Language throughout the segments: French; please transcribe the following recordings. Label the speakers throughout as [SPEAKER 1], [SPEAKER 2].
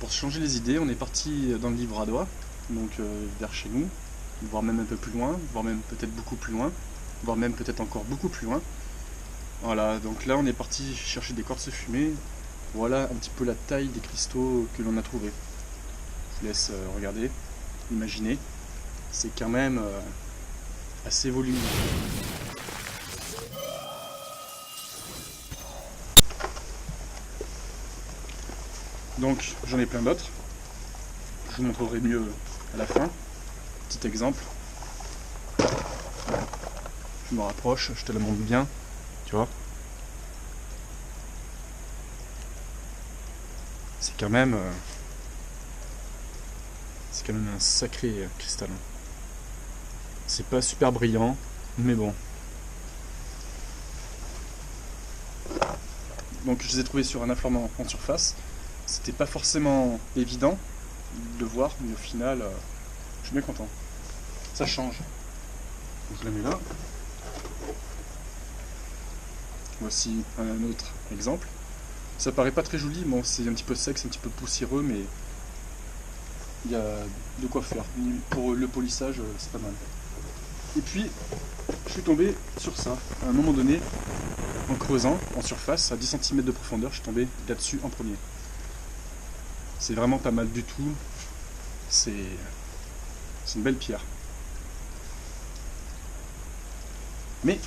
[SPEAKER 1] pour changer les idées, on est parti dans le Livradois, donc vers chez nous, voire même un peu plus loin, voire même peut-être beaucoup plus loin, voire même peut-être encore beaucoup plus loin. Voilà, donc là on est parti chercher des quartz fumés. Voilà un petit peu la taille des cristaux que l'on a trouvés. Je vous laisse regarder, imaginer. C'est quand même assez volumineux. Donc j'en ai plein d'autres. Je vous montrerai mieux à la fin. Petit exemple. Je me rapproche, je te la montre bien. Tu vois. C'est quand même un sacré cristallin. C'est pas super brillant, mais bon. Donc je les ai trouvés sur un affleurement en surface. C'était pas forcément évident de le voir, mais au final, je suis bien content. Ça change. Donc je la mets là. Voici un autre exemple. Ça paraît pas très joli, bon c'est un petit peu sec, c'est un petit peu poussiéreux, mais il y a de quoi faire. Pour le polissage, c'est pas mal. Et puis, je suis tombé sur ça. À un moment donné, en creusant, en surface, à 10 cm de profondeur, je suis tombé là-dessus en premier. C'est vraiment pas mal du tout. C'est une belle pierre. Mais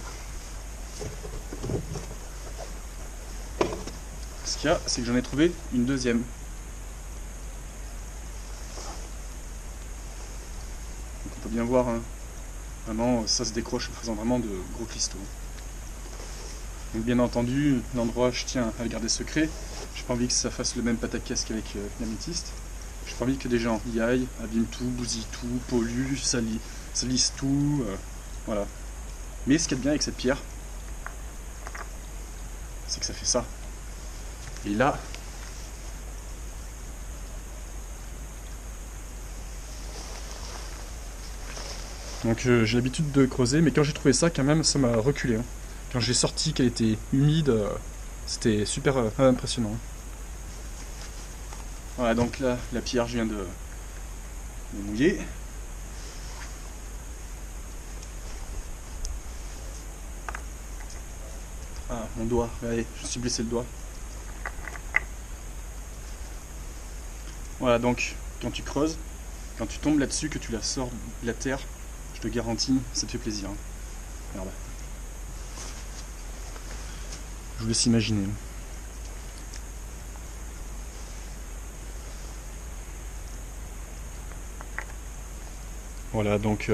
[SPEAKER 1] ce qu'il y a, c'est que j'en ai trouvé une deuxième. Donc on peut bien voir, hein, vraiment, ça se décroche en faisant vraiment de gros cristaux. Donc bien entendu, l'endroit, je tiens à le garder secret. J'ai pas envie que ça fasse le même pataquès qu'avec l'améthyste. J'ai pas envie que des gens y aillent, abîment tout, bousillent tout, polluent, salissent tout. Voilà. Mais ce qu'il y a de bien avec cette pierre, c'est que ça fait ça. Et là, donc j'ai l'habitude de creuser, mais quand j'ai trouvé ça, quand même, ça m'a reculé. Hein. Quand j'ai sorti qu'elle était humide, c'était super impressionnant. Voilà, donc là, la pierre, je viens de mouiller. Ah, mon doigt, allez, je me suis blessé le doigt. Voilà, donc, quand tu creuses, quand tu tombes là-dessus, que tu la sors de la terre, je te garantis, ça te fait plaisir. Hein. Regarde. Je vous laisse imaginer. Voilà, donc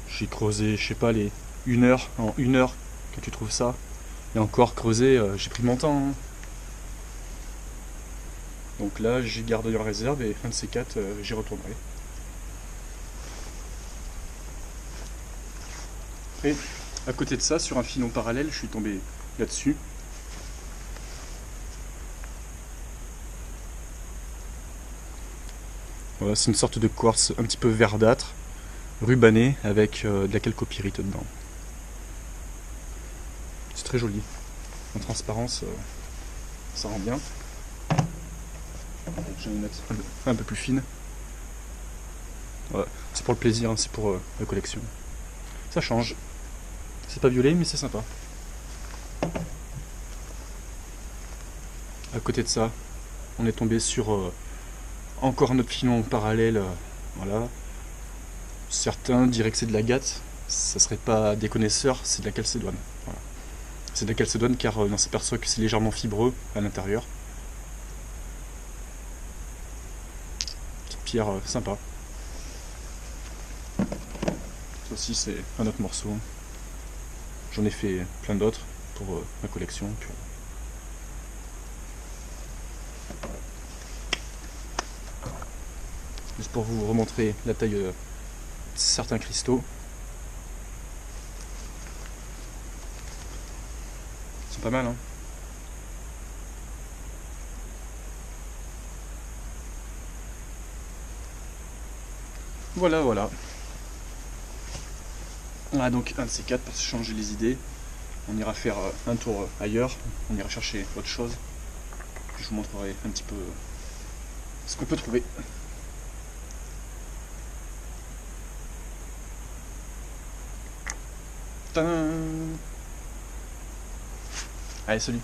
[SPEAKER 1] j'ai creusé, je sais pas, les 1 heure, en 1 heure, quand tu trouves ça. Et encore creuser, j'ai pris mon temps. Hein. Donc là, j'ai gardé en réserve et un de ces 4, j'y retournerai. Et à côté de ça, sur un filon parallèle, je suis tombé là-dessus. Voilà, c'est une sorte de quartz un petit peu verdâtre, rubané, avec de la calcopyrite dedans. C'est très joli. En transparence, ça rend bien. Je vais mettre un peu plus fine. Voilà. C'est pour le plaisir, hein, c'est pour la collection. Ça change. C'est pas violet, mais c'est sympa. À côté de ça, on est tombé sur encore un autre filon parallèle. Voilà. Certains diraient que c'est de l'agate. Ça serait pas des connaisseurs, c'est de la calcédoine. Voilà. C'est de la calcédoine car on s'aperçoit que c'est légèrement fibreux à l'intérieur. Petite pierre sympa. Ça aussi c'est un autre morceau. J'en ai fait plein d'autres pour ma collection. Puis juste pour vous remontrer la taille de certains cristaux. C'est pas mal, hein. Voilà, voilà. Ah, donc un de ces 4 pour se changer les idées. On ira faire un tour ailleurs, on ira chercher autre chose. Je vous montrerai un petit peu ce qu'on peut trouver. Tadam! Allez, salut!